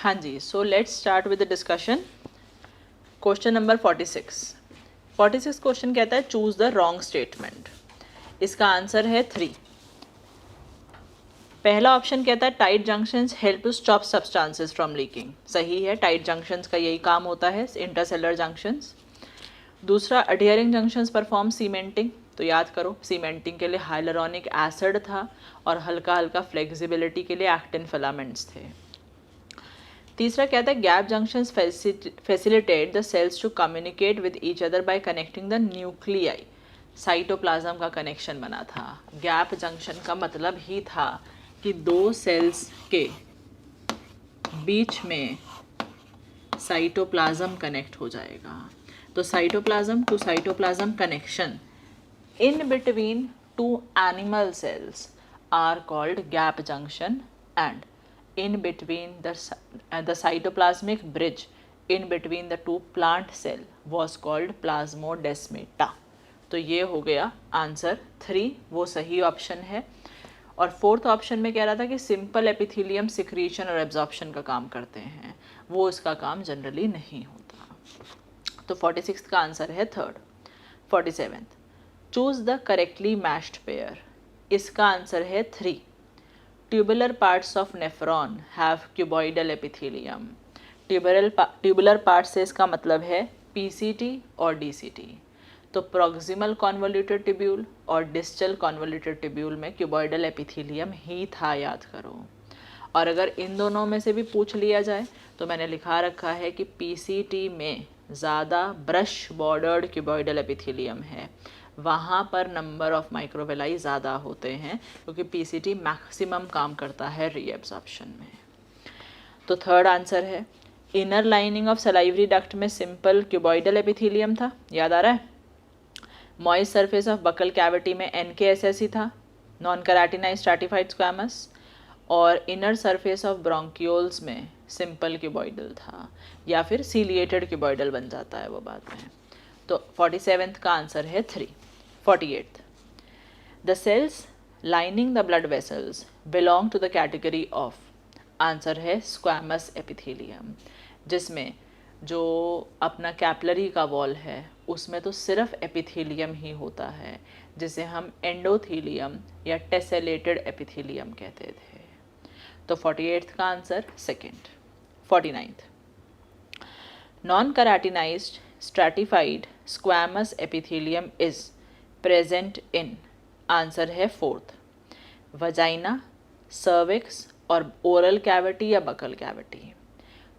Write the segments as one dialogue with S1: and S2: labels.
S1: हाँ जी, so let's start with the discussion. Question number 46 question कहता है चूज द रॉन्ग स्टेटमेंट। इसका आंसर है 3। पहला ऑप्शन कहता है tight junctions help to stop substances from leaking. सही है, टाइट जंक्शंस का यही काम होता है, इंटरसेलुलर जंक्शंस। दूसरा, अडियरिंग जंक्शंस परफॉर्म सीमेंटिंग। तो याद करो, सीमेंटिंग के लिए हाइलुरोनिक एसिड था और हल्का हल्का फ्लेक्सिबिलिटी के लिए एक्टिन फिलामेंट्स थे। तीसरा कहता है gap junctions facilitate the cells to communicate with each other by connecting the nuclei. Cytoplasm का कनेक्शन बना था। गैप जंक्शन का मतलब ही था कि दो सेल्स के बीच में साइटोप्लाज्म कनेक्ट हो जाएगा। तो cytoplasm to cytoplasm connection in between two animal cells are called gap junction, and in between the cytoplasmic bridge in between the two plant cell was called plasmodesmata। तो ये हो गया answer 3, वो सही option है। और फोर्थ ऑप्शन में कह रहा था कि सिंपल एपिथेलियम सिक्रीशन और एब्जॉर्प्शन का काम करते हैं, वो इसका काम जनरली नहीं होता। तो 46 का आंसर है 3rd। 47, choose the correctly matched pair. इसका आंसर है 3। Tubular parts of nephron have cuboidal epithelium. Tubular part से इसका मतलब है पीसीटी और डीसीटी। तो प्रॉक्सिमल कॉन्वोल्यूटेड ट्यूब्यूल और डिस्टल कॉन्वोल्यूटेड ट्यूब्यूल में क्यूबॉइडल एपिथेलियम ही था, याद करो। और अगर इन दोनों में से भी पूछ लिया जाए तो मैंने लिखा रखा है कि पीसीटी में ज़्यादा ब्रश बॉर्डर्ड क्यूबॉइडल एपिथेलियम है, वहाँ पर नंबर ऑफ माइक्रोवेलाई ज़्यादा होते हैं, क्योंकि पीसीटी मैक्सिमम काम करता है रीएब्जॉर्प्शन में। तो 3rd आंसर है। Inner lining of salivary duct में सिंपल क्यूबॉइडल एपिथेलियम था, याद आ रहा है। Moist surface of buccal cavity में एनकेएसएस ही था, नॉन कराटिनाइज स्ट्रैटिफाइड स्क्वैमस। और इनर सरफेस ऑफ ब्रोंकियोल्स में सिंपल क्यूबॉइडल था, या फिर सीलिएटेड क्यूबॉइडल बन जाता है वो बाद में। तो 47th का आंसर है 3। 48, the cells lining the blood vessels belong to the category of. Answer है स्क्वैमस एपिथेलियम, जिसमें जो अपना कैपलरी का वॉल है उसमें तो सिर्फ एपिथेलियम ही होता है, जिसे हम एंडोथेलियम या टेसेलेटेड एपिथेलियम कहते थे। तो 48th का answer 2nd। 49th, non keratinised stratified squamous epithelium is present in। Answer है 4th, वजाइना, सर्विक्स और ओरल कैविटी या बकल कैविटी।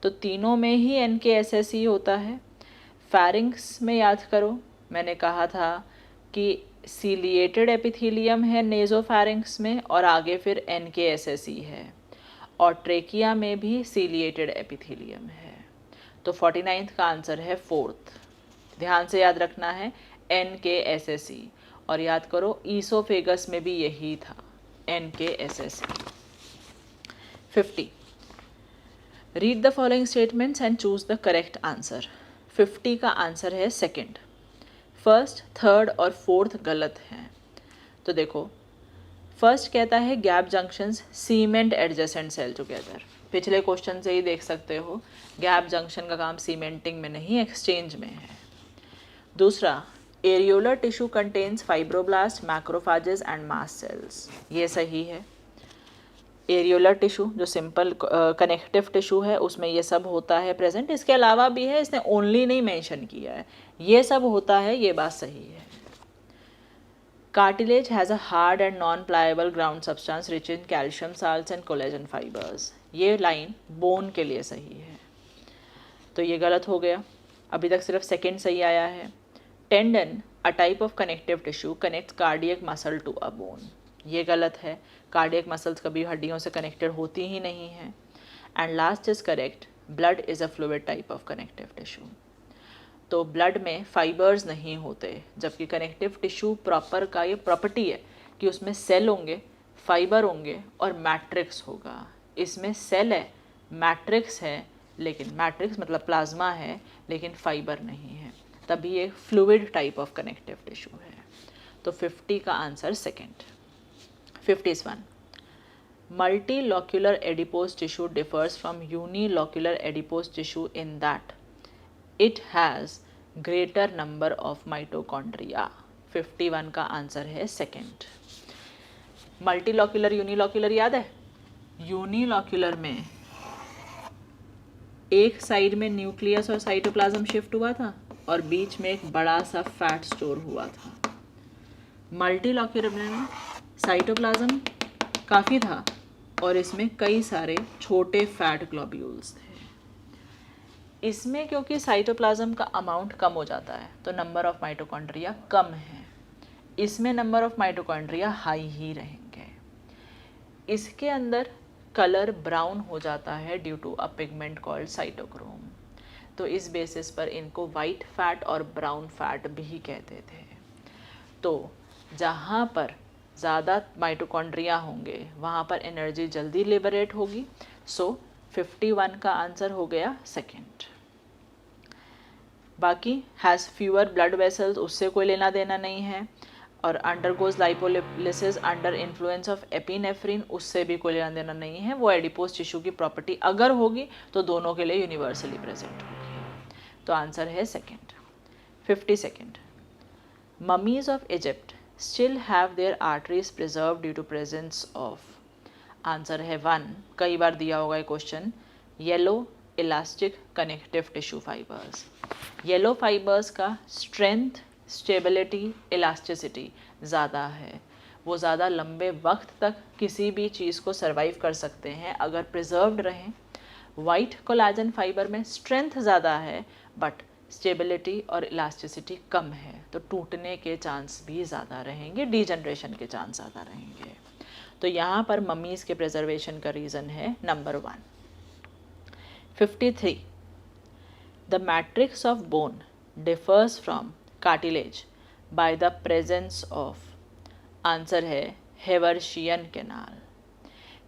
S1: तो तीनों में ही एनकेएसएस होता है। फैरिंक्स में याद करो, मैंने कहा था कि सीलिएटेड एपिथेलियम है नेजोफैरिंक्स में और आगे फिर एनकेएसएस है, और ट्रेकिया में भी सीलिएटेड एपिथेलियम है। तो 49th का आंसर है 4th। ध्यान से याद रखना है NKSSE, और याद करो ईसोफेगस में भी यही था NKSSE। 50, read the following statements and choose the correct answer. 50 का आंसर है 2nd। 1st, 3rd और 4th गलत हैं। तो देखो, फर्स्ट कहता है gap junctions cement adjacent cell together. पिछले क्वेश्चन से ही देख सकते हो गैप जंक्शन का काम सीमेंटिंग में नहीं, एक्सचेंज में है। दूसरा, areolar tissue contains fibroblast, macrophages and mast cells. ये सही है। एरियोलर टिश्यू जो सिंपल कनेक्टिव टिश्यू है उसमें ये सब होता है प्रेजेंट। इसके अलावा भी है, इसने ओनली नहीं मेंशन किया है, ये सब होता है, ये बात सही है। Cartilage has a hard and non-pliable ground substance rich in calcium salts and collagen fibers। ये लाइन बोन के लिए सही है, तो ये गलत हो गया। अभी तक सिर्फ 2nd सही आया है। Tendon, a type of connective tissue, connects cardiac muscle to a bone. ये गलत है, कार्डियक मसल्स कभी हड्डियों से कनेक्टेड होती ही नहीं है। And last is correct, blood is a fluid type of connective tissue. तो ब्लड में फाइबर्स नहीं होते, जबकि कनेक्टिव टिश्यू प्रॉपर का ये प्रॉपर्टी है कि उसमें सेल होंगे, फाइबर होंगे और मैट्रिक्स होगा। इसमें सेल है, मैट्रिक्स है, लेकिन मैट्रिक्स मतलब प्लाज्मा है, लेकिन फाइबर नहीं है, तभी एक fluid type of connective tissue है। तो 50 का answer 2nd। 51, Multilocular adipose tissue differs from unilocular adipose tissue in that it has greater number of mitochondria. 51 का आंसर है सेकेंड. मल्टीलॉक्यूलर यूनिलॉक्यूलर याद है? यूनिलॉक्यूलर में एक साइड में न्यूक्लियस और साइटोप्लाज्म शिफ्ट हुआ था और बीच में एक बड़ा सा फैट स्टोर हुआ था. मल्टीलॉक्यूलर में साइटोप्लाज्म काफ़ी था और इसमें कई सारे छोटे फैट ग्लोब्यूल्स थे. इसमें क्योंकि साइटोप्लाज्म का अमाउंट कम हो जाता है तो नंबर ऑफ माइटोकॉन्ड्रिया कम है. इसमें नंबर ऑफ माइटोकॉन्ड्रिया हाई ही रहेंगे. इसके अंदर कलर ब्राउन हो जाता है due to a pigment called cytochrome. तो इस बेसिस पर इनको वाइट फैट और ब्राउन फैट भी कहते थे. तो जहाँ पर ज़्यादा माइटोकॉन्ड्रिया होंगे वहाँ पर एनर्जी जल्दी लिबरेट होगी. सो 51 का आंसर हो गया सेकेंड. बाकी हैज़ फ्यूअर ब्लड वेसल्स, उससे कोई लेना देना नहीं है. और undergoes lipolysis under influence of epinephrine, उससे भी कोई लेना देना नहीं है. वो एडिपोज टिश्यू की प्रॉपर्टी अगर होगी तो दोनों के लिए यूनिवर्सली प्रेजेंट होगी. तो आंसर है second. 52. Mummies of Egypt still have their arteries preserve due to presence of. Answer है 1. कई बार दिया होगा ये question. Yellow elastic connective tissue fibres. Yellow fibres का स्ट्रेंथ, स्टेबिलिटी, इलास्टिसिटी ज़्यादा है. वो ज़्यादा लंबे वक्त तक किसी भी चीज़ को सर्वाइव कर सकते हैं अगर प्रिजर्व्ड रहें. वाइट कोलाजन फाइबर में स्ट्रेंथ ज़्यादा है बट स्टेबिलिटी और इलास्टिसिटी कम है, तो टूटने के चांस भी ज़्यादा रहेंगे, डीजनरेशन के चांस ज़्यादा रहेंगे. तो यहाँ पर मम्मीज़ के प्रिजर्वेशन का रीज़न है number 1. 53. The matrix of bone differs from cartilage by the presence of. Answer है Haversian canal.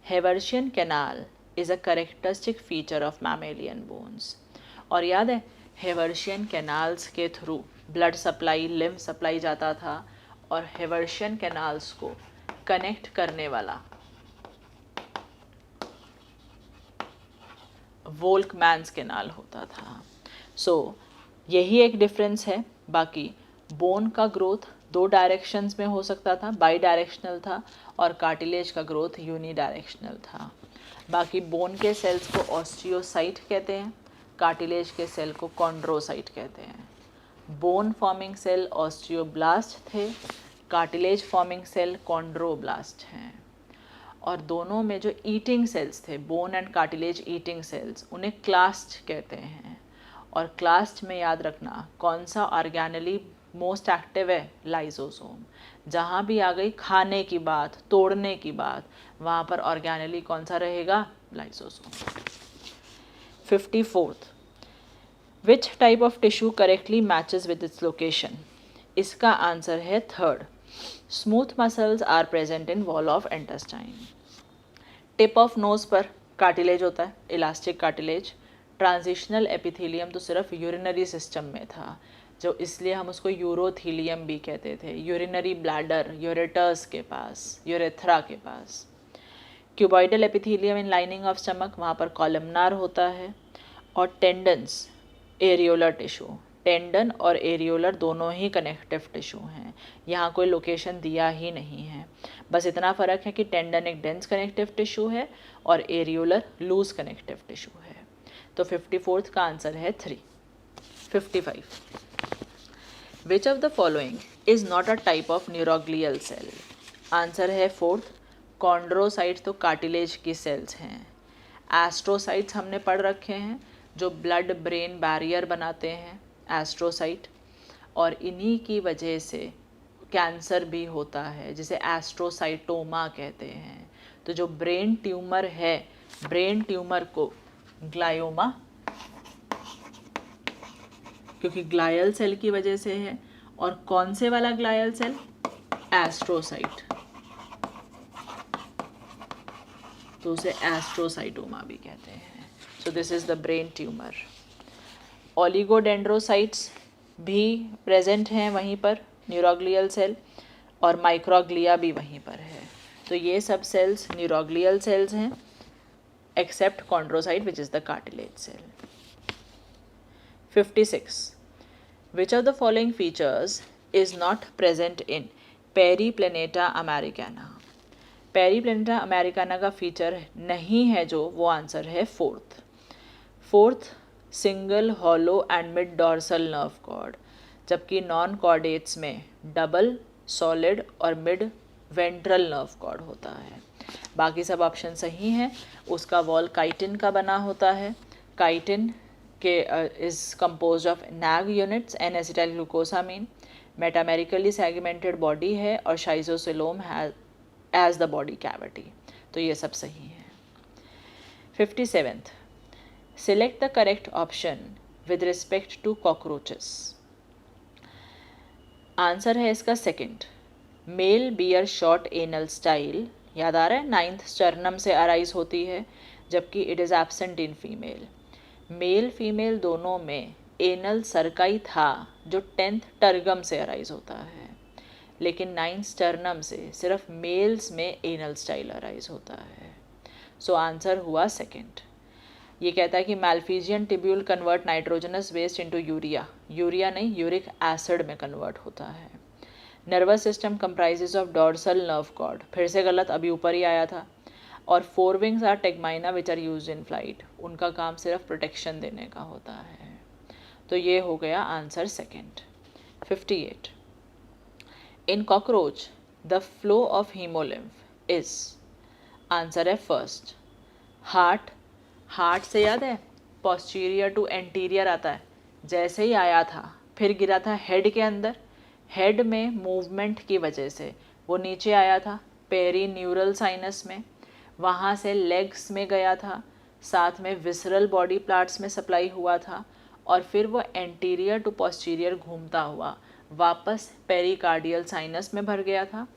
S1: Haversian canal is a characteristic feature of mammalian bones. और याद है हेवर्शियन कैनाल्स के through blood supply, lymph supply जाता था और हेवर्शियन canals को connect करने वाला वोल्कमैन्स कैनाल होता था. सो यही एक डिफरेंस है. बाकी बोन का ग्रोथ 2 डायरेक्शंस में हो सकता था, बाई डायरेक्शनल था, और कार्टिलेज का ग्रोथ यूनी डायरेक्शनल था. बाकी बोन के सेल्स को ऑस्टियोसाइट कहते हैं, कार्टिलेज के सेल को कॉन्ड्रोसाइट कहते हैं. बोन फॉर्मिंग सेल ऑस्टियोब्लास्ट थे, कार्टिलेज फॉर्मिंग सेल कॉन्ड्रोब्लास्ट हैं. और दोनों में जो ईटिंग सेल्स थे, bone and cartilage eating cells, उन्हें क्लास्ट कहते हैं. और क्लास्ट में याद रखना कौन सा ऑर्गेनेली मोस्ट एक्टिव है, लाइसोसोम. जहाँ भी आ गई खाने की बात, तोड़ने की बात, वहाँ पर ऑर्गेनेली कौन सा रहेगा, lysosome. 54. Which type of tissue correctly matches with its location. इसका आंसर है 3rd. Smooth muscles are present in wall of intestine. Tip of nose पर कार्टिलेज होता है, इलास्टिक कार्टिलेज. ट्रांजिशनल एपिथेलियम तो सिर्फ यूरिनरी सिस्टम में था, जो इसलिए हम उसको यूरोथीलियम भी कहते थे. यूरिनरी ब्लैडर यूरेटर्स के पास, यूरेथ्रा के पास. Cuboidal epithelium in lining of stomach, वहाँ पर कॉलमनार होता है. और टेंडन्स, एरियोलर टिश्यू. टेंडन और एरियोलर दोनों ही कनेक्टिव टिश्यू हैं. यहाँ कोई लोकेशन दिया ही नहीं है, बस इतना फ़र्क है कि टेंडन एक डेंस कनेक्टिव टिश्यू है और एरियोलर लूज कनेक्टिव टिश्यू है. तो 54th का आंसर है 3. 55. Which of the following is not a type of neuroglial cell. Answer है 4th. कॉन्ड्रोसाइट्स तो कार्टिलेज की सेल्स हैं. एस्ट्रोसाइट्स हमने पढ़ रखे हैं, जो ब्लड ब्रेन बैरियर बनाते हैं, एस्ट्रोसाइट. और इन्हीं की वजह से कैंसर भी होता है, जिसे एस्ट्रोसाइटोमा कहते हैं. तो जो ब्रेन ट्यूमर है, ब्रेन ट्यूमर को ग्लायोमा, क्योंकि ग्लायल सेल की वजह से है. और कौन से वाला ग्लायल सेल, एस्ट्रोसाइट, तो उसे एस्ट्रोसाइटोमा भी कहते हैं. So this is the brain tumour. Oligodendrocytes भी प्रेजेंट हैं वहीं पर, न्यूरोग्लियल सेल. और माइक्रोग्लिया भी वहीं पर है. तो ये सब सेल्स न्यूरोग्लियल सेल्स हैं except chondrocyte which is the cartilage cell. 56. Which of the following features is not present in Periplaneta americana? Periplaneta americana का फीचर नहीं है जो, वो आंसर है fourth single hollow and mid dorsal nerve cord, जबकि non chordates में double solid और mid ventral nerve cord होता है. बाकी सब ऑप्शन सही हैं. उसका वॉल काइटिन का बना होता है. काइटिन के is composed of NAG units N acetyl glucosamine. Metamerically segmented body है और schizocoelom as the body cavity. तो ये सब सही है. 57th. Select the correct option with respect to cockroaches. Answer है इसका second. Male bear short anal style, याद आ रहा है, 9th स्टर्नम से अराइज होती है, जबकि it is absent in female. Male female दोनों में एनल सर्काई था जो 10th टर्गम से अराइज होता है, लेकिन 9th स्टर्नम से सिर्फ मेल्स में एनल स्टाइल अराइज होता है. सो आंसर हुआ सेकंड. ये कहता है कि Malpighian tubule convert nitrogenous waste into urea. Urea नहीं, यूरिक एसिड में कन्वर्ट होता है. Nervous system comprises of dorsal nerve cord, फिर से गलत, अभी ऊपर ही आया था. और 4 wings are tegmina which are used in flight. उनका काम सिर्फ प्रोटेक्शन देने का होता है. तो ये हो गया answer second. 58. In cockroach the flow of haemolymph is, answer है फर्स्ट. हार्ट से याद है पोस्टीरियर टू एंटीरियर आता है, जैसे ही आया था फिर गिरा था हेड के अंदर. हेड में मूवमेंट की वजह से वो नीचे आया था पेरी न्यूरल साइनस में, वहाँ से लेग्स में गया था, साथ में विसरल बॉडी पार्ट्स में सप्लाई हुआ था, और फिर वो एंटीरियर टू पोस्टीरियर घूमता हुआ वापस पेरिकार्डियल साइनस में भर गया था.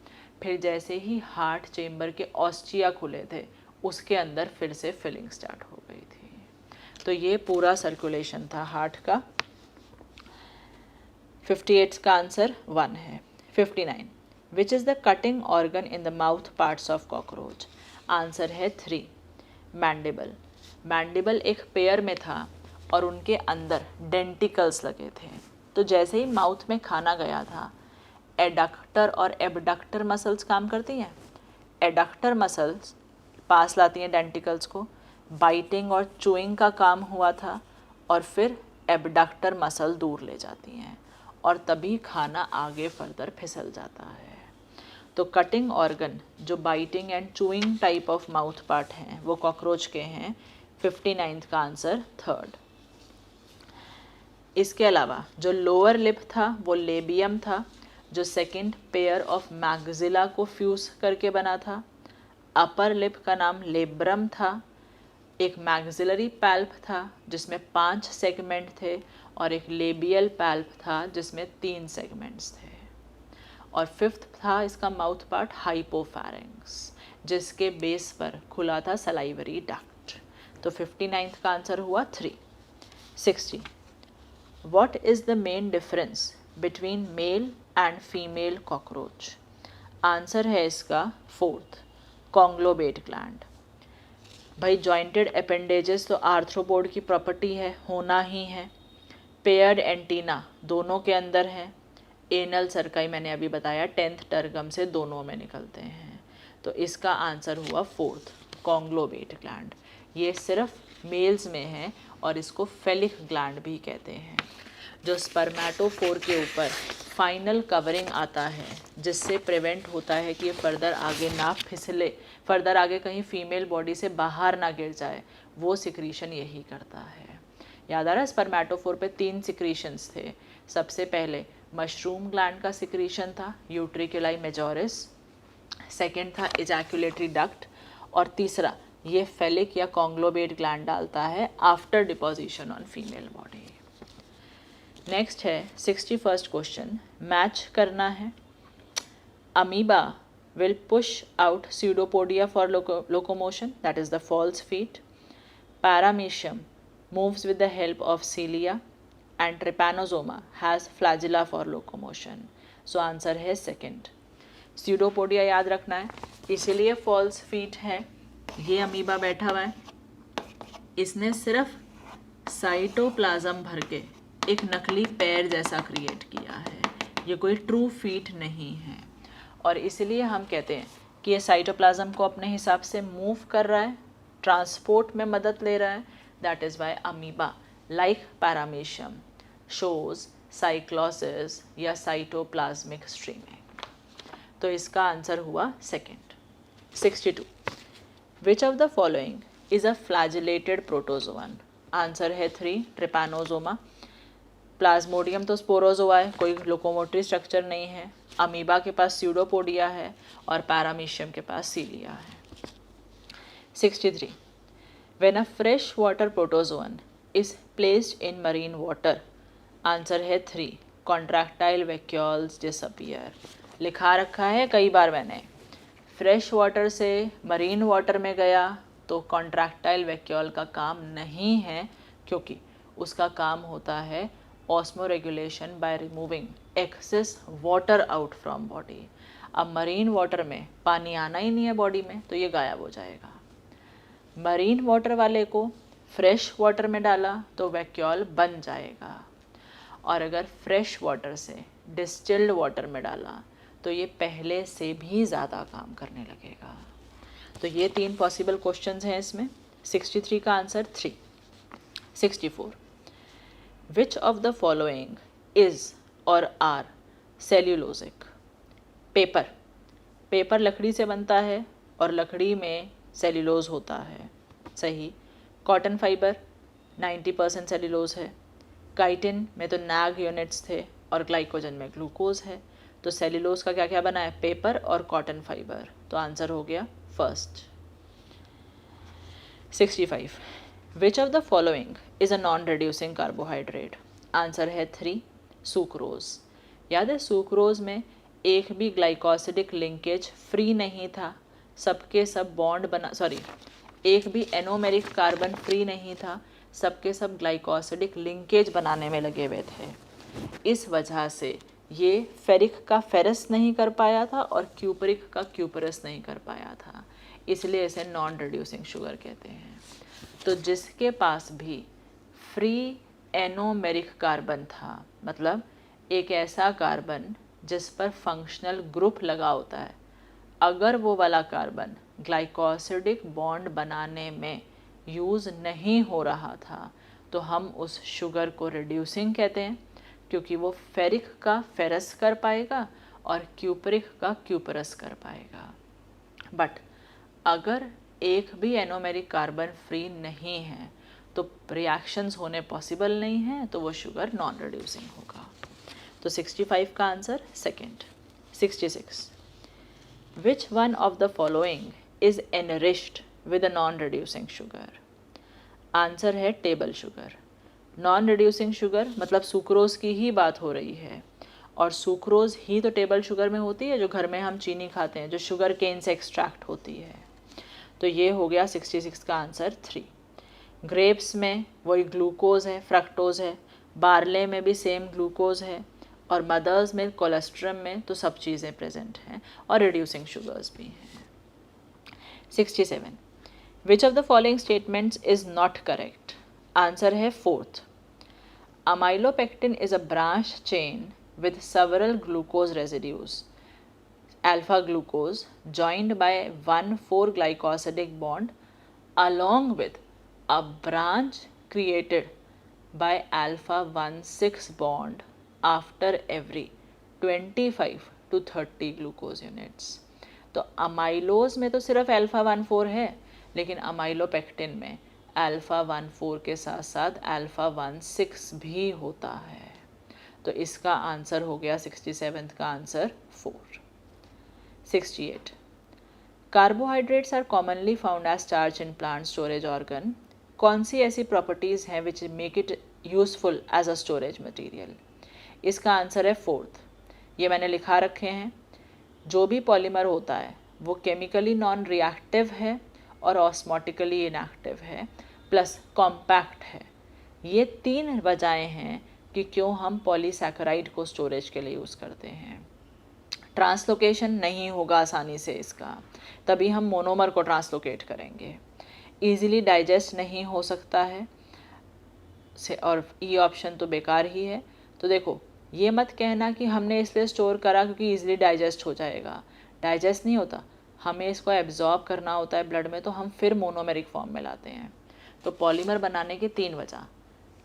S1: फिर जैसे ही हार्ट चेम्बर के ऑस्टिया खुले थे, उसके अंदर फिर से फिलिंग स्टार्ट हो गई थी. तो ये पूरा सर्कुलेशन था हार्ट का. 58 का आंसर 1 है. 59. विच is the cutting organ in the mouth parts of cockroach? Answer है 3. मैंडिबल. मैंडिबल एक पेयर में था और उनके अंदर डेंटिकल्स लगे थे. तो जैसे ही माउथ में खाना गया था, एडक्टर और एबडक्टर मसल्स काम करती हैं. एडक्टर मसल्स पास लाती हैं डेंटिकल्स को, बाइटिंग और चूइंग का काम हुआ था, और फिर एबडक्टर मसल दूर ले जाती हैं और तभी खाना आगे फर्दर फिसल जाता है. तो कटिंग ऑर्गन जो biting and chewing type of mouth part हैं वो कॉकरोच के हैं. 59th का आंसर 3rd. इसके अलावा जो लोअर लिप था वो लेबियम था, जो सेकंड पेयर ऑफ मैग्जिला को फ्यूज करके बना था. अपर लिप का नाम लेब्रम था. एक मैग्जिलरी पैल्प था जिसमें 5 सेगमेंट थे, और एक लेबियल पैल्प था जिसमें 3 सेगमेंट्स थे. और 5th था इसका माउथ पार्ट हाइपोफैरिंग्स, जिसके बेस पर खुला था सलाइवरी डक्ट. तो 59th का आंसर हुआ 3. 60. What is the main difference between male and female cockroach? Answer है इसका 4th. कॉन्ग्लोबेट ग्लैंड. भाई जॉइंटेड अपेंडेजेस तो आर्थ्रोपोड की प्रॉपर्टी है, होना ही है. पेयर्ड एंटीना दोनों के अंदर है. एनल सर्काई मैंने अभी बताया 10th टर्गम से दोनों में निकलते हैं. तो इसका आंसर हुआ 4th. कॉन्ग्लोबेट ग्लैंड. ये सिर्फ मेल्स में है और इसको फेलिक ग्लैंड भी कहते हैं. जो स्पर्मेटोफोर के ऊपर फाइनल कवरिंग आता है, जिससे प्रिवेंट होता है कि ये फर्दर आगे ना फिसले, फर्दर आगे कहीं फीमेल बॉडी से बाहर ना गिर जाए, वो सिक्रीशन यही करता है. याद आ रहा है स्पर्मेटोफोर पे 3 सिक्रीशंस थे. सबसे पहले मशरूम ग्लैंड का सिक्रीशन था, यूट्रिकुलाई मेजोरिस. सेकेंड था इजैकुलेटरी डक्ट. और तीसरा ये फेलिक या कॉन्ग्लोबेट ग्लैंड डालता है after deposition on female body. Next है 61st क्वेश्चन. मैच करना है. Amoeba will push out pseudopodia for locomotion, that is the false feet. Paramecium moves with the help of cilia, and Trypanosoma has flagella for locomotion. So answer है second. Pseudopodia याद रखना है. इसीलिए false feet है। ये amoeba बैठा हुआ है, इसने सिर्फ साइटोप्लाज्म भर के एक नकली पैर जैसा क्रिएट किया है, ये कोई ट्रू फीट नहीं है। और इसलिए हम कहते हैं कि ये साइटोप्लाज्म को अपने हिसाब से मूव कर रहा है, ट्रांसपोर्ट में मदद ले रहा है। That is why amoeba like paramecium shows cyclosis या साइटोप्लाज्मिक स्ट्रीमिंग। तो इसका आंसर हुआ second. 62. Which of the following is a flagellated protozoan? Answer है 3 ट्रिपैनोजोमा। प्लाज्मोडियम तो स्पोरोजोआ है, कोई लोकोमोटरी स्ट्रक्चर नहीं है। अमीबा के पास स्यूडोपोडिया है और पैरामीशियम के पास सीलिया है। 63. When a fresh water protozoan is placed in marine water, answer है 3 कॉन्ट्रैक्टाइल वैक्यूल्स डिसअपीयर। लिखा रखा है कई बार मैंने, फ्रेश वाटर से मरीन वाटर में गया तो कॉन्ट्रैक्टाइल वैक्यूल का काम नहीं है, क्योंकि उसका काम होता है osmo regulation by removing excess water out from body. अब मरीन वाटर में पानी आना ही नहीं है बॉडी में, तो ये गायब हो जाएगा। मरीन वाटर वाले को फ्रेश वाटर में डाला तो वैक्यूल बन जाएगा, और अगर फ्रेश वाटर से डिस्टिल्ड वाटर में डाला तो ये पहले से भी ज़्यादा काम करने लगेगा। तो ये 3 पॉसिबल क्वेश्चंस हैं इसमें। 63 का answer 3। 64. Which of the following is और आर सेल्यूलोजिक? पेपर, पेपर लकड़ी से बनता है और लकड़ी में सेल्यूलोज होता है, सही। कॉटन फाइबर 90% सेल्यूलोज है। काइटिन में तो नैग यूनिट्स थे और ग्लाइकोजन में ग्लूकोज है, तो सेल्यूलोज का क्या क्या बना है? पेपर और कॉटन फाइबर। तो आंसर हो गया first. 65. Which of the following is a non reducing carbohydrate? Answer है 3 सुक्रोज। याद है सुक्रोज में एक भी ग्लाइकोसिडिक लिंकेज फ्री नहीं था, सबके सब बॉन्ड बना, सॉरी एक भी एनोमेरिक कार्बन फ्री नहीं था, सबके सब ग्लाइकोसिडिक लिंकेज बनाने में लगे हुए थे। इस वजह से ये फेरिक का फेरस नहीं कर पाया था और क्यूपरिक का क्यूपरस नहीं कर पाया था, इसलिए इसे नॉन रिड्यूसिंग शुगर कहते हैं। तो जिसके पास भी फ्री एनोमेरिक कार्बन था, मतलब एक ऐसा कार्बन जिस पर फंक्शनल ग्रुप लगा होता है, अगर वो वाला कार्बन ग्लाइकोसिडिक बॉन्ड बनाने में यूज़ नहीं हो रहा था, तो हम उस शुगर को रिड्यूसिंग कहते हैं, क्योंकि वो फेरिक का फेरस कर पाएगा और क्यूपरिक का क्यूपरस कर पाएगा। बट अगर एक भी एनोमेरिक कार्बन फ्री नहीं है तो रिएक्शंस होने पॉसिबल नहीं हैं, तो वो शुगर नॉन रिड्यूसिंग होगा। तो 65 का answer second. 66. Which one of the following is enriched with a non reducing sugar? Answer है table sugar. Non reducing sugar मतलब सुक्रोज की ही बात हो रही है, और सुक्रोज ही तो टेबल शुगर में होती है जो घर में हम चीनी खाते हैं, जो शुगर केन से एक्सट्रैक्ट होती है। तो ये हो गया 66 का आंसर 3। ग्रेप्स में वही ग्लूकोज है, फ्रक्टोज है, बार्ले में भी सेम ग्लूकोज है, और मदर्स मिल्क कोलेस्ट्रम में तो सब चीज़ें प्रेजेंट हैं और रिड्यूसिंग शुगर्स भी हैं। 67. विच of the following statements is not correct? Answer है 4th। Amylopectin is a branch chain with several glucose residues, alpha glucose, joined by 1,4-glycosidic bond along with a branch created by alpha 1,6 bond after every 25 to 30 glucose units. तो amylose में तो सिर्फ alpha 1,4 है, लेकिन amylopectin में alpha 1,4 के साथ साथ अल्फ़ा 1,6 भी होता है। तो इसका आंसर हो गया 67 का answer 4। 68. Carbohydrates are commonly found as starch in plant storage organ. कौन सी ऐसी प्रॉपर्टीज़ हैं which make it useful as a storage material? इसका आंसर है 4th। ये मैंने लिखा रखे हैं। जो भी पॉलीमर होता है वो केमिकली नॉन रिएक्टिव है और ऑस्मोटिकली इनएक्टिव है, प्लस कॉम्पैक्ट है। ये 3 वजहें हैं कि क्यों हम पॉलीसैकेराइड को स्टोरेज के लिए यूज़ करते हैं। ट्रांसलोकेशन नहीं होगा आसानी से इसका, तभी हम मोनोमर को ट्रांसलोकेट करेंगे। ईजिली डाइजेस्ट नहीं हो सकता है और ई ऑप्शन तो बेकार ही है। तो देखो, ये मत कहना कि हमने इसलिए स्टोर करा क्योंकि ईजिली डाइजेस्ट हो जाएगा, डाइजेस्ट नहीं होता, हमें इसको एब्जॉर्ब करना होता है ब्लड में, तो हम फिर मोनोमेरिक फॉर्म में लाते हैं। तो पॉलीमर बनाने की 3 वजह,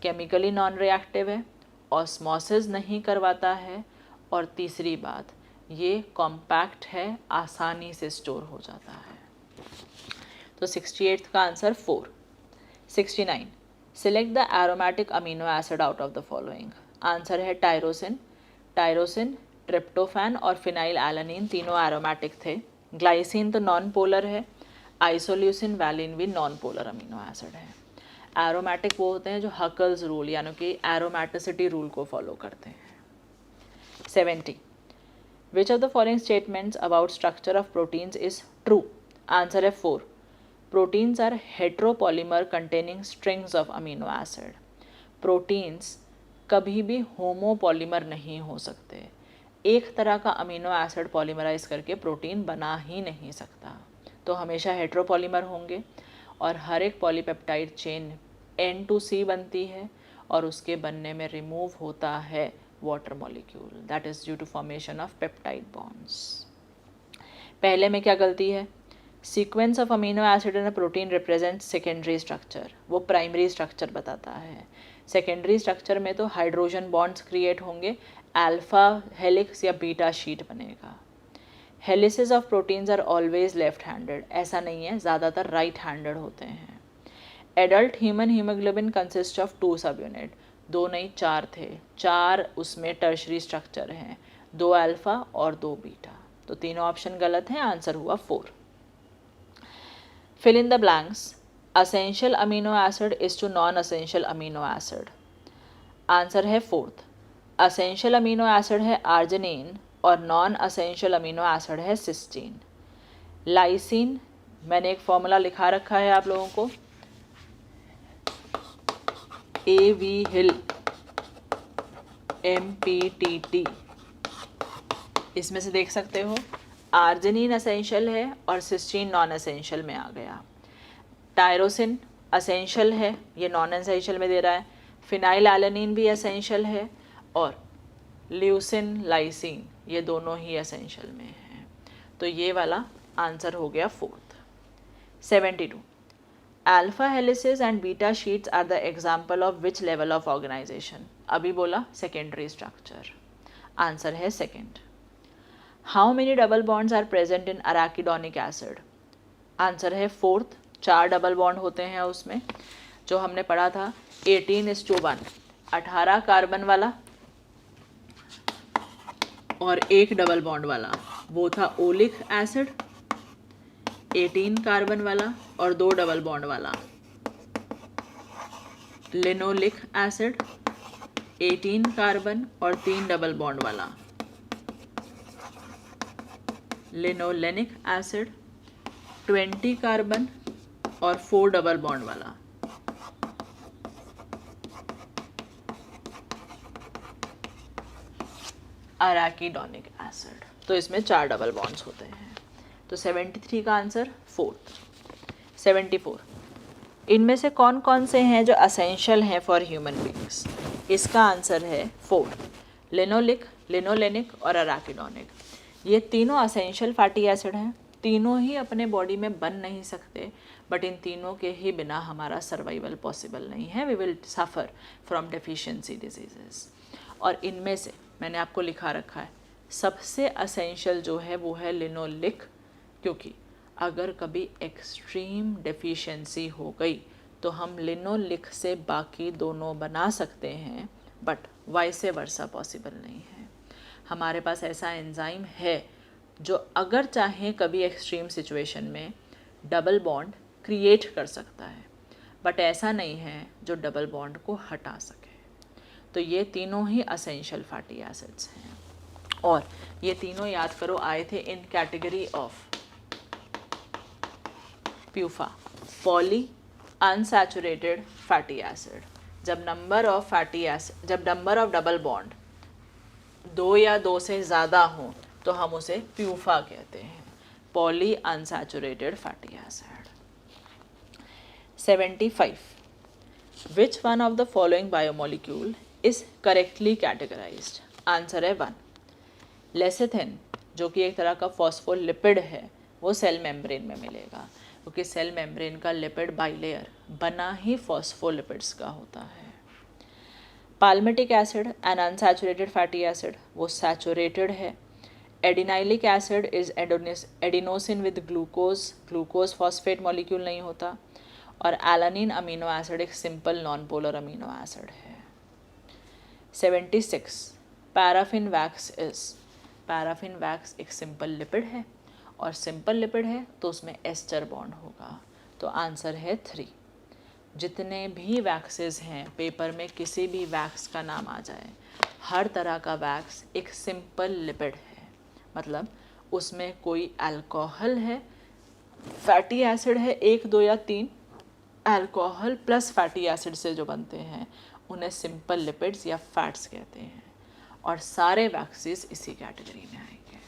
S1: केमिकली नॉन रिएक्टिव है, ऑस्मोसिस नहीं करवाता है, और तीसरी बात ये कॉम्पैक्ट है, आसानी से स्टोर हो जाता है। तो 68 का answer 4। 69, select the aromatic amino acid out of the following. Answer है टायरोसिन। टायरोसिन, ट्रिप्टोफैन और फिनाइल एलानिन तीनों एरोमेटिक थे। ग्लाइसिन तो नॉन पोलर है, आइसोल्यूसिन वैलिन भी नॉन पोलर अमीनो एसिड है। एरोमेटिक वो होते हैं जो हकल्स रूल यानी कि एरोमेटिसिटी रूल को फॉलो करते हैं। 70, which of the following statements about structure of proteins is true. Answer है 4। Proteins are heteropolymer containing strings of amino acid. Proteins कभी भी होमोपॉलीमर नहीं हो सकते, एक तरह का अमीनो एसिड पॉलीमराइज करके प्रोटीन बना ही नहीं सकता, तो हमेशा हेट्रोपॉलीमर होंगे। और हर एक पॉलीपेप्टाइड चेन N2C बनती है और उसके बनने में रिमूव होता है water molecule, that is due to formation of peptide bonds. पहले में क्या गलती है, sequence of amino acid in a protein represent secondary structure, वो प्राइमरी स्ट्रक्चर बताता है। सेकेंडरी स्ट्रक्चर में तो हाइड्रोजन बॉन्ड्स क्रिएट होंगे, अल्फा हेलिक्स या बीटा शीट बनेगा। Helices of proteins are always left handed, ऐसा नहीं है, ज़्यादातर राइट हैंडेड होते हैं। Adult human haemoglobin consist of 2 सब यूनिट, 2 नहीं 4 थे, 4 उसमें टर्शरी स्ट्रक्चर हैं, 2 अल्फा और 2 बीटा, तो तीनों ऑप्शन गलत हैं, आंसर हुआ 4। Fill in the blanks, essential amino acid is to non essential amino acid. Answer है 4th। असेंशियल अमीनो एसिड है आर्जिनिन और नॉन असेंशियल अमीनो एसिड है सिस्टीन। लाइसिन, मैंने एक फॉर्मूला लिखा रखा है आप लोगों को, AV हिल MPTT, इसमें से देख सकते हो आर्जिनिन असेंशियल है और सिस्टीन नॉन असेंशियल में आ गया। टायरोसिन असेंशियल है, ये नॉन असेंशियल में दे रहा है। फिनाइल एलानिन भी असेंशियल है और ल्यूसिन लाइसिन ये दोनों ही असेंशियल में हैं, तो ये वाला आंसर हो गया 4th। 72, alpha helices and beta sheets are the example of which level of organisation. अभी बोला सेकेंडरी स्ट्रक्चर, आंसर है 2nd। How many double bonds are present in arachidonic acid. Answer है 4th, 4 डबल बॉन्ड होते हैं उसमें, जो हमने पढ़ा था 18:1, 18 कार्बन वाला और 1 डबल बॉन्ड वाला, वो था ओलिक एसिड, 18 कार्बन वाला और 2 डबल बॉन्ड वाला। लिनोलिक एसिड 18 कार्बन और 3 डबल बॉन्ड वाला। लिनोलेनिक एसिड 20 कार्बन और 4 डबल बॉन्ड वाला। अराकिडोनिक एसिड, तो इसमें 4 डबल बॉन्ड्स होते हैं। तो 73 का आंसर 4th। 74, इनमें से कौन कौन से हैं जो असेंशियल हैं फॉर ह्यूमन बीइंग्स। इसका आंसर है 4, लिनोलिक, लिनोलेनिक और अराकिडोनिक। ये तीनों असेंशियल फैटी एसिड हैं, तीनों ही अपने बॉडी में बन नहीं सकते, बट इन तीनों के ही बिना हमारा सर्वाइवल पॉसिबल नहीं है, we will suffer from deficiency diseases. और इनमें से मैंने आपको लिखा रखा है सबसे असेंशियल जो है वो है लिनोलिक, क्योंकि अगर कभी एक्सट्रीम डेफिशिएंसी हो गई तो हम लिनोलिक से बाकी दोनों बना सकते हैं, बट वाइसे वर्सा पॉसिबल नहीं है। हमारे पास ऐसा एंजाइम है जो अगर चाहे कभी एक्सट्रीम सिचुएशन में डबल बॉन्ड क्रिएट कर सकता है, बट ऐसा नहीं है जो डबल बॉन्ड को हटा सके। तो ये तीनों ही असेंशियल फैटी एसिड्स हैं, और ये तीनों याद करो आए थे in category of PUFA, poly unsaturated fatty acid. जब नंबर ऑफ डबल बॉन्ड 2 या 2 से ज़्यादा हों तो हम उसे प्यूफा कहते हैं, poly unsaturated fatty acid. 75. Which one of the following biomolecule is correctly categorized? Answer है 1. लेसिथिन, जो कि एक तरह का फॉस्फोलिपिड है, वो सेल मेम्ब्रेन में मिलेगा, क्योंकि सेल मेम्ब्रेन का लिपिड बाइलेयर बना ही फॉस्फोलिपिड्स का होता है। Palmitic acid, N unsaturated fatty acid, वो सैचुरेटेड है। Adenylic acid is adenosine with glucose phosphate molecule नहीं होता। और एलानिन अमीनो एसिड एक simple non polar amino acid है। 76. पैराफिन वैक्स एक सिंपल लिपिड है, और सिंपल लिपिड है तो उसमें एस्टर बॉन्ड होगा, तो आंसर है 3. जितने भी वैक्सेस हैं, पेपर में किसी भी वैक्स का नाम आ जाए, हर तरह का वैक्स एक सिंपल लिपिड है, मतलब उसमें कोई अल्कोहल है, फैटी एसिड है 1, 2 या 3, अल्कोहल प्लस फैटी एसिड से जो बनते हैं उन्हें सिंपल लिपिड्स या फैट्स कहते हैं, और सारे वैक्सीज इसी कैटेगरी में आएंगे।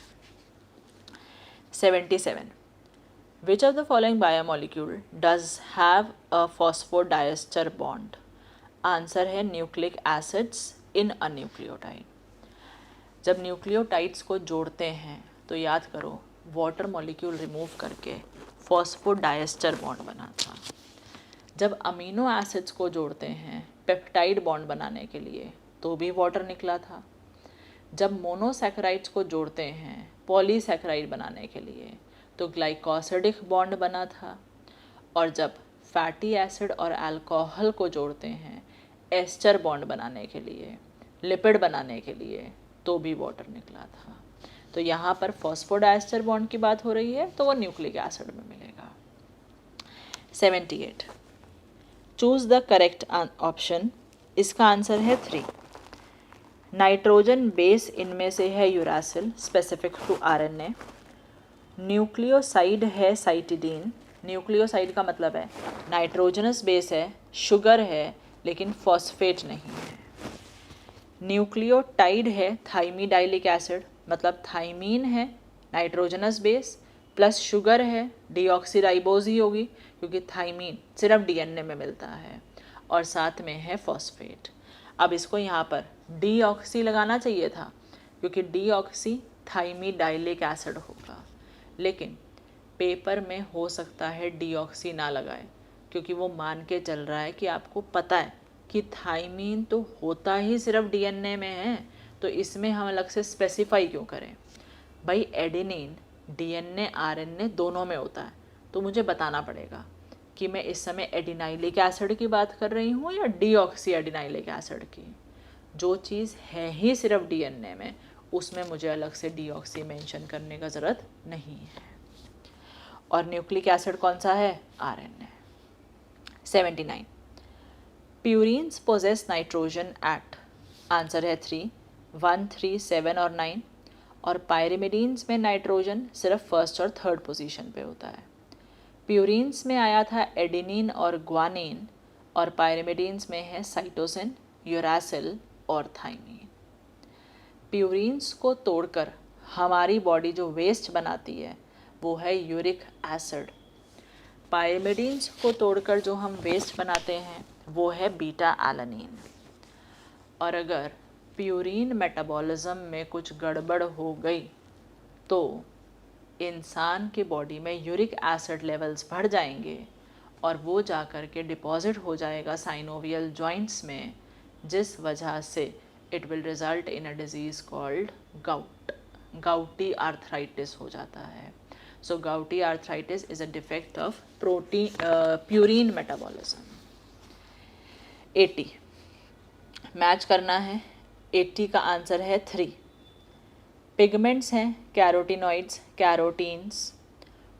S1: 77. Which of the following biomolecule does have a phosphodiester bond? Answer है nucleic acids in a nucleotide. जब न्यूक्लियोटाइड्स को जोड़ते हैं तो याद करो, वाटर मॉलिक्यूल रिमूव करके फॉस्फोडाइस्टर बॉन्ड बना था। जब अमीनो एसिड्स को जोड़ते हैं पेप्टाइड बॉन्ड बनाने के लिए, तो भी वाटर निकला था। जब मोनोसैकेराइड्स को जोड़ते हैं पॉलीसैकेराइड बनाने के लिए, तो ग्लाइकोसिडिक बॉन्ड बना था। और जब फैटी एसिड और अल्कोहल को जोड़ते हैं एस्टर बॉन्ड बनाने के लिए, लिपिड बनाने के लिए, तो भी वाटर निकला था। तो यहाँ पर फॉस्फोडाइस्टर बॉन्ड की बात हो रही है, तो वो न्यूक्लिक एसिड में मिलेगा। 78. Choose the correct option. इसका आंसर है 3. नाइट्रोजन बेस इनमें से है uracil, specific to RNA. Nucleoside है साइटिडीन। न्यूक्लियोसाइड का मतलब है नाइट्रोजनस बेस है, शुगर है, लेकिन फॉस्फेट नहीं है। न्यूक्लियोटाइड है थाइमिडाइलिक एसिड, मतलब थाइमीन है, नाइट्रोजनस बेस प्लस शुगर है, डीऑक्सीराइबोज ही होगी, क्योंकि थाइमीन सिर्फ डीएनए में मिलता है, और साथ में है फॉस्फेट। अब इसको यहाँ पर डीऑक्सी लगाना चाहिए था, क्योंकि डीऑक्सी थाइमिडाइलिक एसिड होगा, लेकिन पेपर में हो सकता है डीऑक्सी ना लगाए, क्योंकि वो मान के चल रहा है कि आपको पता है कि थाइमीन तो होता ही सिर्फ डीएनए में है, तो इसमें हम अलग से स्पेसिफाई क्यों करें। भाई एडेनिन डीएनए आरएनए दोनों में होता है, तो मुझे बताना पड़ेगा कि मैं इस समय एडिनाइलिक एसिड की बात कर रही हूँ या डीऑक्सी एडिनाइलिक एसिड की। जो चीज़ है ही सिर्फ डीएनए में, उसमें मुझे अलग से डीऑक्सी मेंशन करने का ज़रूरत नहीं है। और न्यूक्लिक एसिड कौन सा है? RNA. 79. Purines possess nitrogen at, answer है 3, 1, 3, 7 और 9। और पायरिमिडीन्स में नाइट्रोजन सिर्फ फर्स्ट और थर्ड पोजीशन पे होता है। प्यूरिन्स में आया था एडेनिन और ग्वानिन, और पायरिमिडीन्स में है साइटोसिन, यूरासिल और थाइमीन। प्यूरिन्स को तोड़कर हमारी बॉडी जो वेस्ट बनाती है वो है यूरिक एसिड। पायरिमिडीन्स को तोड़कर जो हम वेस्ट बनाते हैं वो है बीटा एलानिन। और अगर प्यूरिन मेटाबॉलिज्म में कुछ गड़बड़ हो गई तो इंसान की बॉडी में यूरिक एसिड लेवल्स बढ़ जाएंगे, और वो जा कर के डिपॉजिट हो जाएगा साइनोवियल जॉइंट्स में, जिस वजह से it will result in a disease called gouty arthritis हो जाता है। So gouty arthritis is a defect of purine metabolism. 80 match करना है। 80 का आंसर है 3। पिगमेंट्स हैं कैरोटिनॉइड्स, कैरोटीन्स।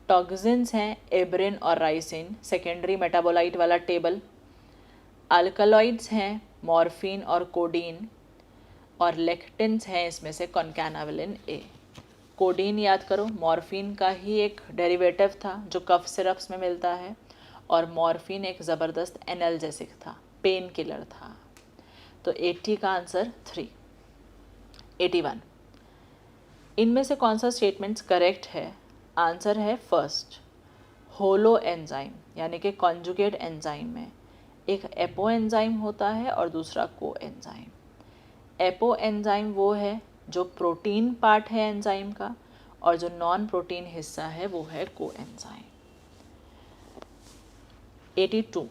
S1: टॉक्सिन्स हैं एब्रिन और राइसिन, सेकेंडरी मेटाबोलाइट वाला टेबल। अल्कलॉइड्स हैं मॉर्फिन और कोडीन। और लेक्टिन्स हैं इसमें से कॉन्कैनावलिन ए। कोडीन याद करो, मॉर्फिन का ही एक डेरिवेटिव था जो कफ सिरप्स में मिलता है, और मॉर्फिन एक ज़बरदस्त एनाल्जेसिक था, पेन किलर था। तो 80 का आंसर 3। 81 इनमें से कौन सा स्टेटमेंट्स करेक्ट है? आंसर है फर्स्ट, होलो एंजाइम यानी कि कॉन्जुगेट एंजाइम में एक एपो एंजाइम होता है और दूसरा को एंजाइम। एपो एंजाइम वो है जो प्रोटीन पार्ट है एंजाइम का, और जो नॉन प्रोटीन हिस्सा है वो है को enzyme. 82,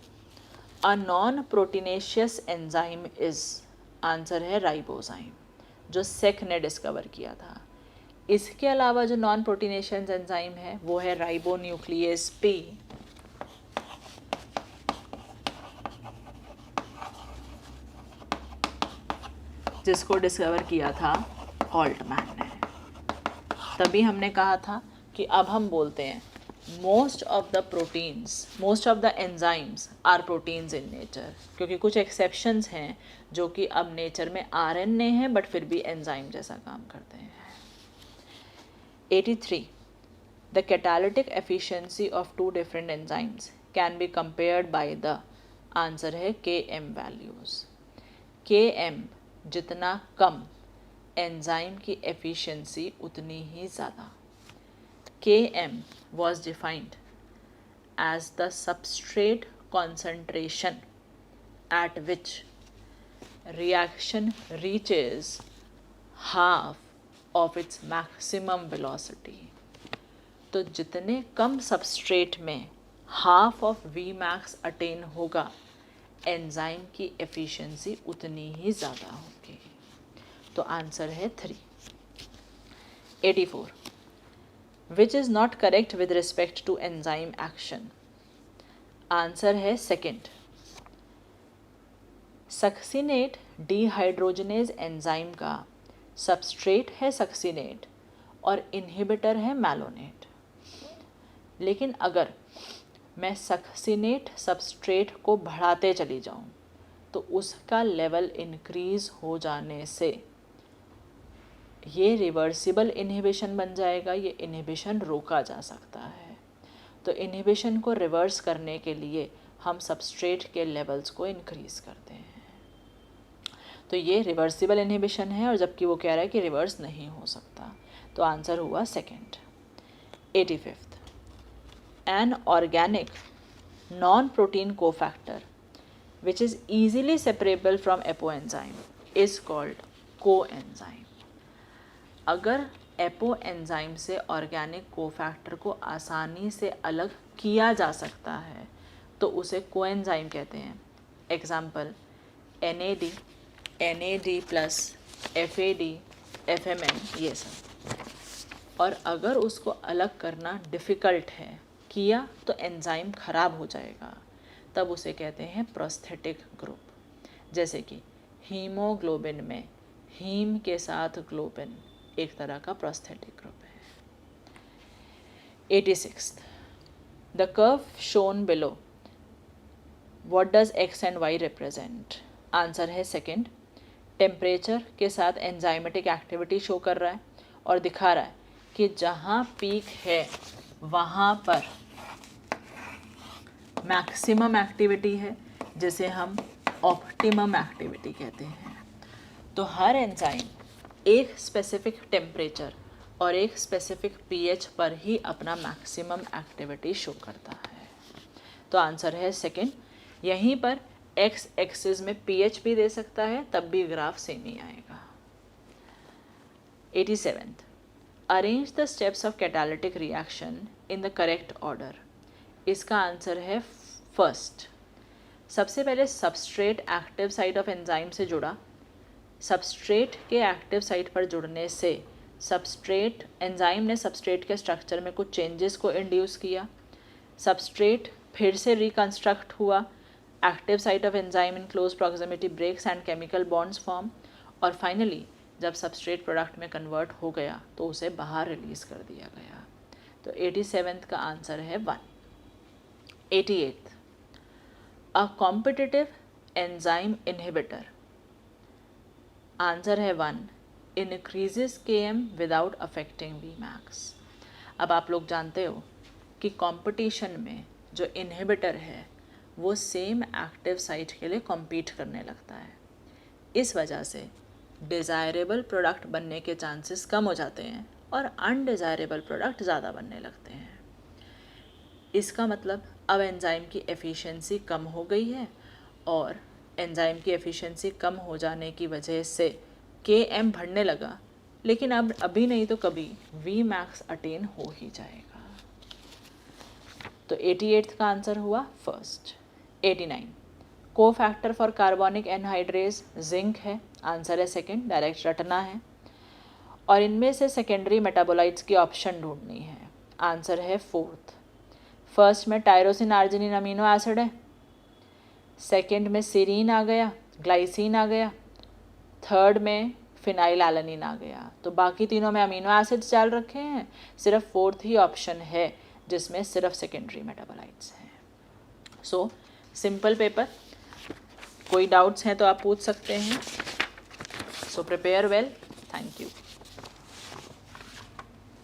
S1: a non proteinaceous enzyme is, answer है राइबोजाइम, जो सेक ने डिस्कवर किया था। इसके अलावा जो नॉन प्रोटीनेशियस एंजाइम है वो है राइबोन्यूक्लियेज पी, जिसको डिस्कवर किया था ऑल्टमैन ने। तभी हमने कहा था कि अब हम बोलते हैं most of the enzymes are proteins in nature, क्योंकि कुछ एक्सेप्शंस हैं जो कि अब नेचर में आरएनए हैं बट फिर भी एंजाइम जैसा काम करते हैं। 83, the catalytic efficiency of two different enzymes can be compared by the, answer है Km वैल्यूज़। Km जितना कम एंजाइम की एफिशिएंसी उतनी ही ज़्यादा। Km was defined as the substrate concentration at which reaction reaches half of its maximum velocity। तो जितने कम substrate में हाफ ऑफ Vmax अटेन होगा, एंजाइम की एफिशिएंसी उतनी ही ज़्यादा होगी। तो आंसर है 3। 84, which is not correct with respect to enzyme action, answer है सेकेंड। सक्सिनेट डीहाइड्रोजनेज एंजाइम का सबस्ट्रेट है सक्सिनेट और इन्हिबिटर है मैलोनेट। लेकिन अगर मैं सक्सिनेट सबस्ट्रेट को बढ़ाते चली जाऊं तो उसका लेवल इंक्रीज़ हो जाने से ये रिवर्सिबल इन्हिबिशन बन जाएगा, ये इन्हिबिशन रोका जा सकता है। तो इन्हिबिशन को रिवर्स करने के लिए हम सबस्ट्रेट के लेवल्स को इंक्रीज़ करते हैं। तो ये रिवर्सिबल इन्हिबिशन है, और जबकि वो कह रहा है कि रिवर्स नहीं हो सकता। तो आंसर हुआ second. 85, an organic non-protein cofactor which is easily separable from apoenzyme is called coenzyme। अगर एपोएंजाइम से ऑर्गेनिक कोफैक्टर को आसानी से अलग किया जा सकता है तो उसे कोएंजाइम कहते हैं। Example NAD plus FAD FMN ये सब। और अगर उसको अलग करना डिफ़िकल्ट है, किया तो एंजाइम ख़राब हो जाएगा, तब उसे कहते हैं प्रोस्थेटिक ग्रुप। जैसे कि हीमोग्लोबिन में हीम के साथ ग्लोबिन एक तरह का प्रोस्थेटिक ग्रुप है। 86, the curve shown below, what does X and Y represent, answer है सेकेंड। टेम्परेचर के साथ एंजाइमेटिक एक्टिविटी शो कर रहा है और दिखा रहा है कि जहाँ पीक है वहाँ पर मैक्सिमम एक्टिविटी है, जिसे हम ऑप्टिमम एक्टिविटी कहते हैं। तो हर एंजाइम एक स्पेसिफिक टेम्परेचर और एक स्पेसिफिक पीएच पर ही अपना मैक्सिमम एक्टिविटी शो करता है। तो आंसर है सेकेंड। यहीं पर एक्स एक्सिस में पीएच भी दे सकता है, तब भी ग्राफ सेम ही आएगा। 87, arrange the steps of catalytic reaction in the correct order. इसका आंसर है फर्स्ट। सबसे पहले substrate active site of enzyme से जुड़ा। सबस्ट्रेट के एक्टिव साइट पर जुड़ने से एंजाइम ने सबस्ट्रेट के स्ट्रक्चर में कुछ चेंजेस को इंड्यूस किया। सबस्ट्रेट फिर से रिकंस्ट्रक्ट हुआ। Active site of enzyme in close proximity breaks and chemical bonds form. और फाइनली जब सबस्ट्रेट प्रोडक्ट में कन्वर्ट हो गया तो उसे बाहर रिलीज कर दिया गया। तो 87 का आंसर है 1। 88, a competitive enzyme inhibitor, answer है 1, increases Km without affecting Vmax। अब आप लोग जानते हो कि कंपटीशन में जो इनहिबिटर है वो सेम एक्टिव साइट के लिए कॉम्पीट करने लगता है। इस वजह से डिज़ायरेबल प्रोडक्ट बनने के चांसेस कम हो जाते हैं और अनडिज़ायरेबल प्रोडक्ट ज़्यादा बनने लगते हैं। इसका मतलब अब एंजाइम की एफिशिएंसी कम हो गई है और एंजाइम की एफिशिएंसी कम हो जाने की वजह से Km बढ़ने लगा, लेकिन अब अभी नहीं तो कभी Vmax अटेन हो ही जाएगा। तो 88th का आंसर हुआ फर्स्ट। 89 को factor for carbonic anhydrase zinc है, आंसर है सेकंड, डायरेक्ट रटना है। और इनमें से सेकेंडरी मेटाबोलाइट्स की ऑप्शन ढूंढनी है, आंसर है फोर्थ। फर्स्ट में टायरोसिन आर्जिनिन अमीनो एसिड है, सेकंड में सीरीन आ गया, ग्लाइसिन आ गया, थर्ड में फिनाइल एलानिन आ गया। तो बाकी तीनों में अमीनो एसिड्स डाल रखे हैं, सिर्फ फोर्थ ही ऑप्शन है जिसमें सिर्फ सेकेंडरी मेटाबोलाइट्स हैं। सो सिंपल पेपर, कोई डाउट्स हैं तो आप पूछ सकते हैं। So prepare well, thank you.